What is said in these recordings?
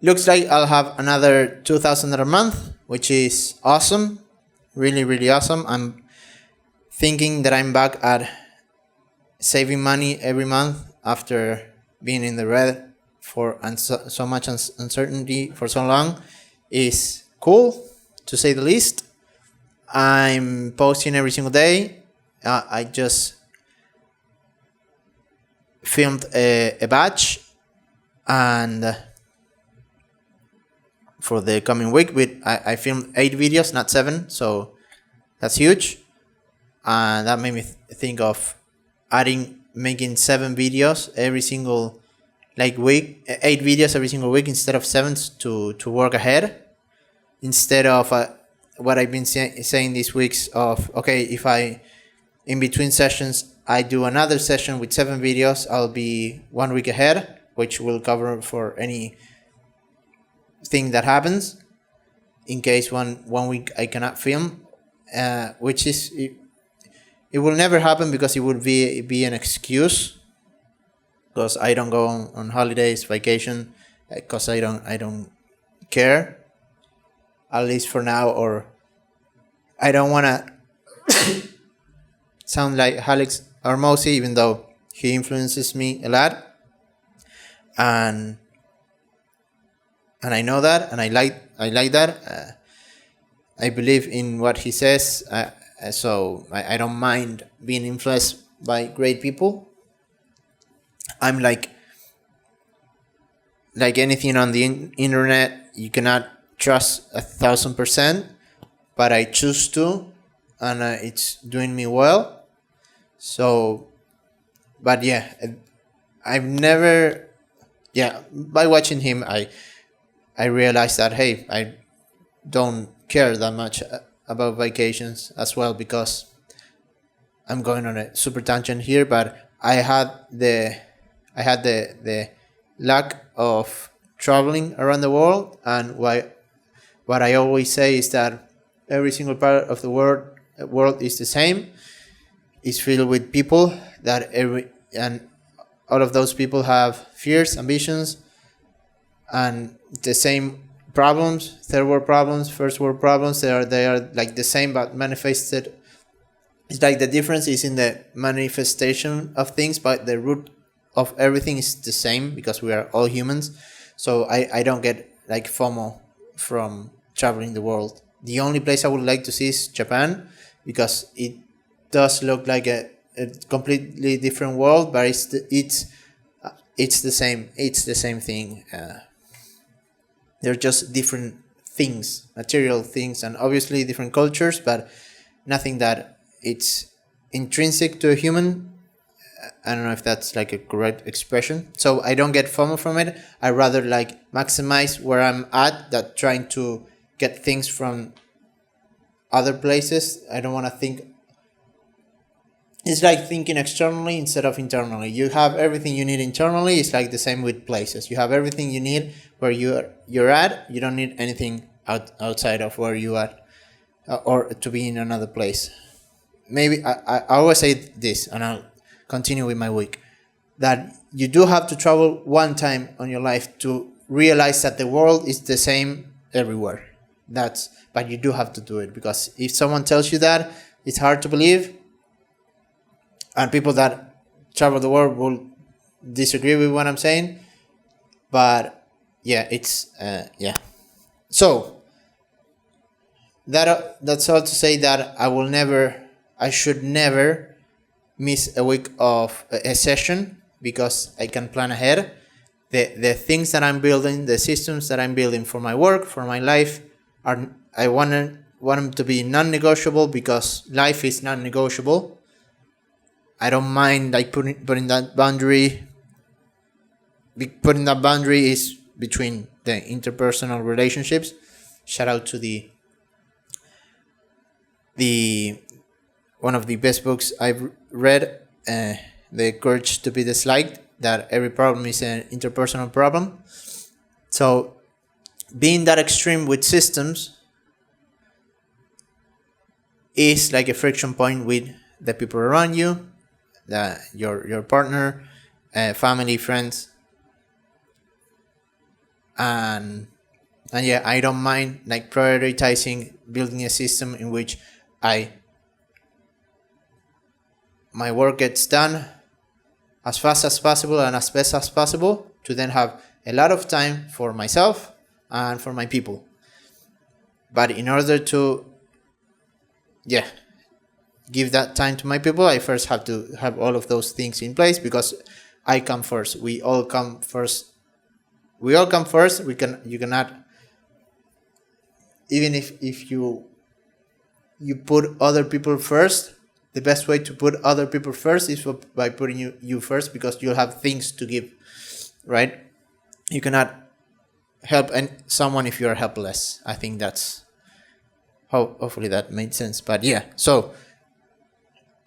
Looks like I'll have another $2,000 a month, which is awesome. Really, really awesome. I'm thinking that I'm back at saving money every month after being in the red for so much uncertainty for so long is cool, to say the least. I'm posting every single day. I just filmed a batch, and for the coming week, I filmed 8 videos, not 7, so that's huge. And that made me think of making 7 videos every single week, 8 videos every single week instead of 7, to work ahead, instead of what I've been saying these weeks of, okay, if I in between sessions I do another session with 7 videos, I'll be 1 week ahead, which will cover for any thing that happens in case one week I cannot film, which is it will never happen because it would be an excuse, because I don't go on holidays, vacation, because I don't care, at least for now, or I don't want to sound like Alex Armosi, even though he influences me a lot, and I know that, and I like that. I believe in what he says, so I don't mind being influenced by great people. I'm like anything on the internet, you cannot trust 1,000%, but I choose to, and it's doing me well. So, but yeah, I've never, by watching him, I realized that, hey, I don't care that much about vacations as well, because I'm going on a super tangent here, but I had the lack of traveling around the world, and what I always say is that every single part of the world is the same. It's filled with people and all of those people have fears, ambitions, and the same problems, third world problems, first world problems. They are like the same but manifested. It's like the difference is in the manifestation of things, but the root of everything is the same, because we are all humans. So I don't get like FOMO from traveling the world. The only place I would like to see is Japan, because it does look like a completely different world, but it's the same. It's the same thing. They're just different things, material things, and obviously different cultures, but nothing that it's intrinsic to a human. I don't know if that's like a correct expression. So I don't get FOMO from it. I rather like maximize where I'm at, that trying to get things from other places. I don't want to think. It's like thinking externally instead of internally. You have everything you need internally. It's like the same with places. You have everything you need where you're at. You don't need anything outside of where you at, or to be in another place. Maybe I always say this, and I'll continue with my week, that you do have to travel one time on your life to realize that the world is the same everywhere. But you do have to do it, because if someone tells you that, it's hard to believe, and people that travel the world will disagree with what I'm saying. But yeah, it's So that's all to say that I should never miss a week of a session, because I can plan ahead. The things that I'm building, the systems that I'm building for my work, for my life, I want them to be non-negotiable, because life is non-negotiable. I don't mind like putting that boundary. Putting that boundary is between the interpersonal relationships. Shout out to the one of the best books I've read, The Courage to be Disliked, that every problem is an interpersonal problem. So being that extreme with systems is like a friction point with the people around you, your partner, family, friends, And yeah, I don't mind like prioritizing building a system in which my work gets done as fast as possible and as best as possible, to then have a lot of time for myself and for my people. But in order to give that time to my people, I first have to have all of those things in place, because I come first. We all come first. You cannot, even if you put other people first, the best way to put other people first is by putting you first, because you'll have things to give, right? You cannot help someone if you are helpless. I think that's hopefully that made sense. But yeah, so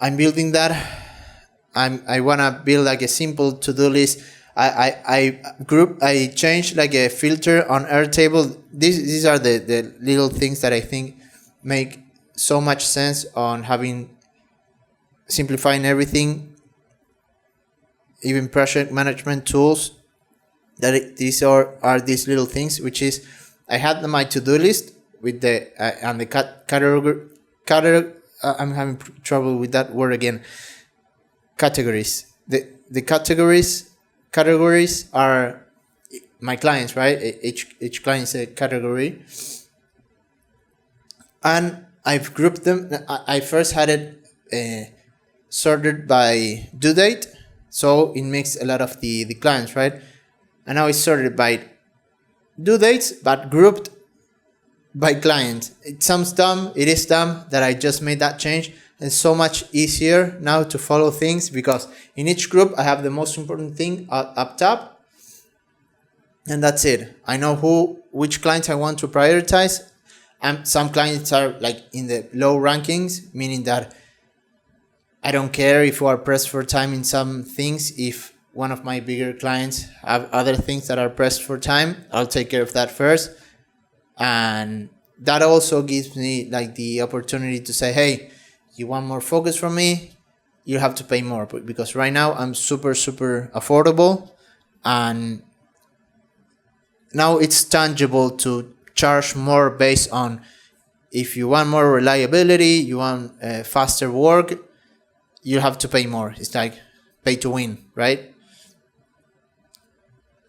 I'm building that. I wanna build like a simple to-do list. I changed like a filter on Airtable. These are the little things that I think make so much sense on simplifying everything, even project management tools. These are these little things, which is, I had my to-do list with the and the category. I'm having trouble with that word again. Categories. The categories are my clients, right? Each client is a category, and I've grouped them. I first had it sorted by due date, so it makes a lot of the clients, right? And now it's sorted by due dates, but grouped by client. It sounds dumb. It is dumb that I just made that change. It's so much easier now to follow things, because in each group I have the most important thing up top, and that's it. I know which clients I want to prioritize. And some clients are like in the low rankings, meaning that I don't care if you are pressed for time in some things. If one of my bigger clients have other things that are pressed for time, I'll take care of that first. And that also gives me like the opportunity to say, hey, you want more focus from me, you have to pay more, because right now I'm super affordable, and now it's tangible to charge more based on, if you want more reliability, you want faster work, you have to pay more. It's like pay to win, right?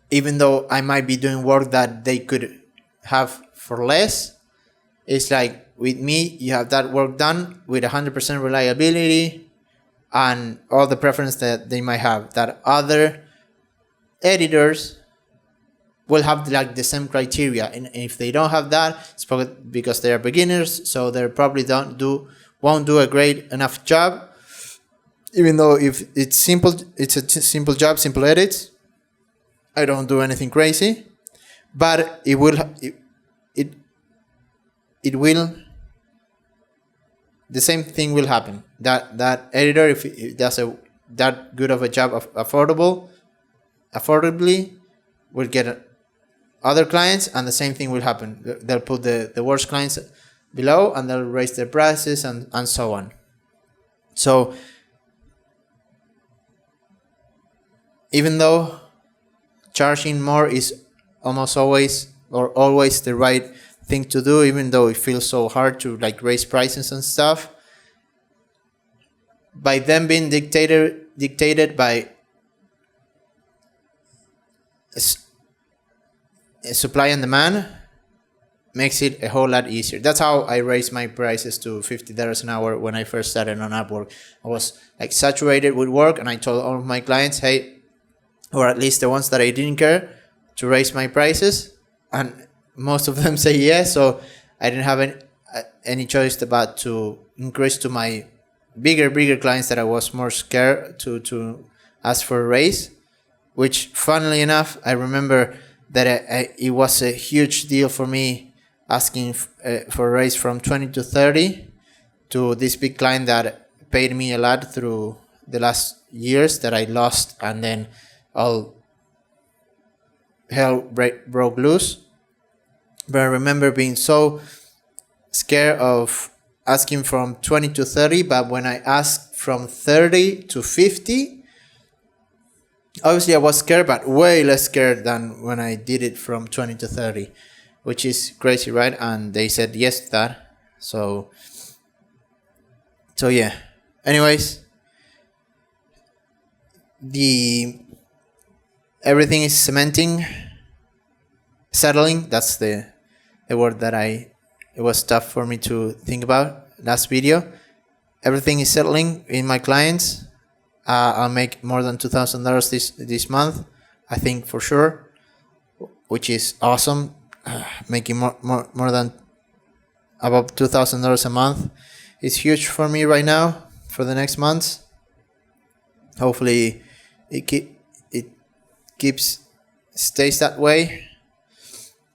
Even though I might be doing work that they could have for less, it's like, with me, you have that work done with 100% reliability and all the preference that they might have, that other editors will have like the same criteria. And if they don't have that, it's probably because they are beginners, so they probably won't do a great enough job. Even though if it's simple, it's a simple job, simple edits, I don't do anything crazy, but it will the same thing will happen. That editor, if it does that good of a job of affordably, will get other clients, and the same thing will happen. They'll put the worst clients below, and they'll raise their prices and so on. So even though charging more is almost always the right thing to do, even though it feels so hard to like raise prices and stuff, by them being dictated by supply and demand, makes it a whole lot easier. That's how I raised my prices to $50 an hour when I first started on Upwork. I was like saturated with work, and I told all of my clients, hey, or at least the ones that I didn't care, to raise my prices, and most of them say yes. So I didn't have any choice but to increase to my bigger clients that I was more scared to ask for a raise. Which, funnily enough, I remember that it was a huge deal for me asking for a raise from 20 to 30 to this big client that paid me a lot through the last years that I lost, and then all hell broke loose. But I remember being so scared of asking from 20 to 30, but when I asked from 30 to 50, Obviously, I was scared, but way less scared than when I did it from 20 to 30, which is crazy, right? And they said yes to that. So yeah. Anyways, the everything is settling. That's the word that it was tough for me to think about last video. Everything is settling in my clients. I'll make more than $2,000 this month, I think, for sure, which is awesome. Making more than about $2,000 a month is huge for me right now for the next months. Hopefully it stays that way.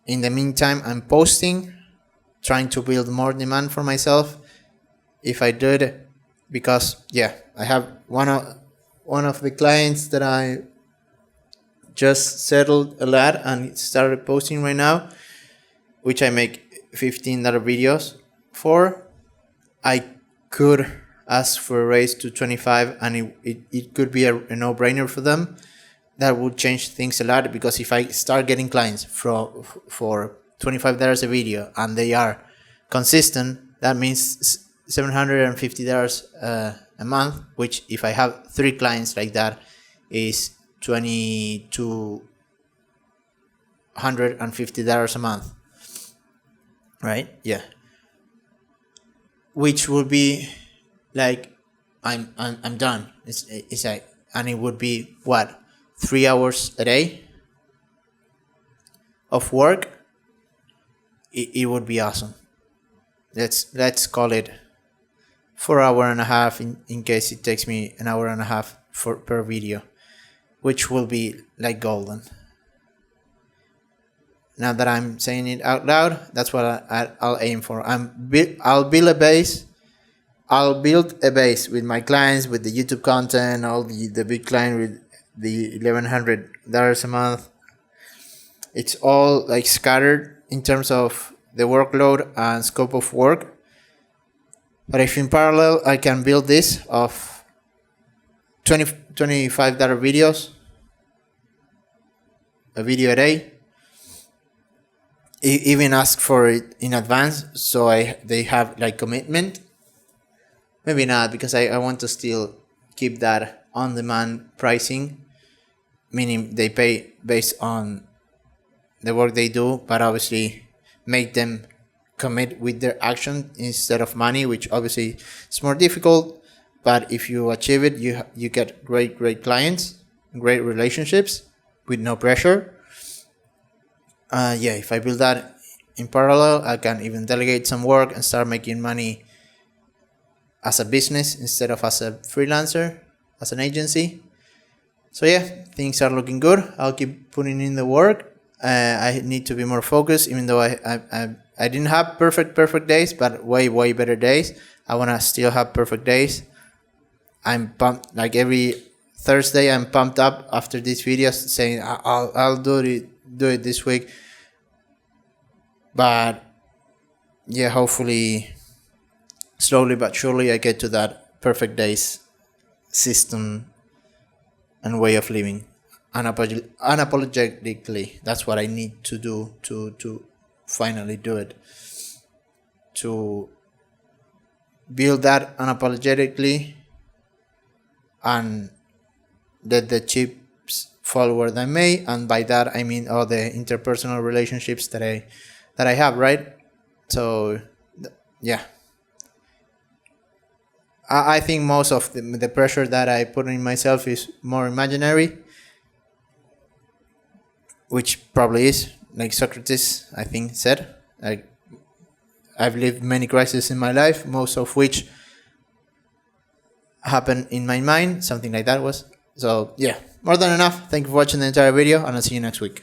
In the meantime, I'm posting, trying to build more demand for myself. If I did, because I have one of the clients that I just settled a lot and started posting right now, which I make $15 videos for. I could ask for a raise to 25, and it could be a no-brainer for them. That would change things a lot, because if I start getting clients for $25 a video and they are consistent, that means $750 a month, which if I have 3 clients like that is $2,250 a month, right? Yeah, which would be like I'm done. It's like, and it would be what, 3 hours a day of work. It would be awesome. Let's call it 4 hour and a half in case it takes me an hour and a half per video, which will be like golden. Now that I'm saying it out loud, that's what I'll aim for. I'll build a base. I'll build a base with my clients, with the YouTube content, all the big client with the $1,100 a month. It's all like scattered in terms of the workload and scope of work. But if in parallel I can build this of $25 videos, a video a day, even ask for it in advance so they have like commitment. Maybe not, because I want to still keep that on-demand pricing, meaning they pay based on the work they do, but obviously make them commit with their action instead of money, which obviously is more difficult. But if you achieve it, you get great clients, great relationships with no pressure. If I build that in parallel, I can even delegate some work and start making money as a business instead of as a freelancer, as an agency. So things are looking good. I'll keep putting in the work. I need to be more focused, even though I didn't have perfect days, but way better days. I want to still have perfect days. I'm pumped. Like every Thursday, I'm pumped up after these videos, saying I'll do it this week. But hopefully, slowly but surely, I get to that perfect days system and way of living. Unapologetically, that's what I need to do to finally do it. To build that unapologetically and let the chips fall where they may, and by that I mean all the interpersonal relationships that I have, right? So I think most of the pressure that I put in myself is more imaginary, which probably is, like Socrates, I think, said. Like, I've lived many crises in my life, most of which happened in my mind. Something like that was. So, more than enough. Thank you for watching the entire video, and I'll see you next week.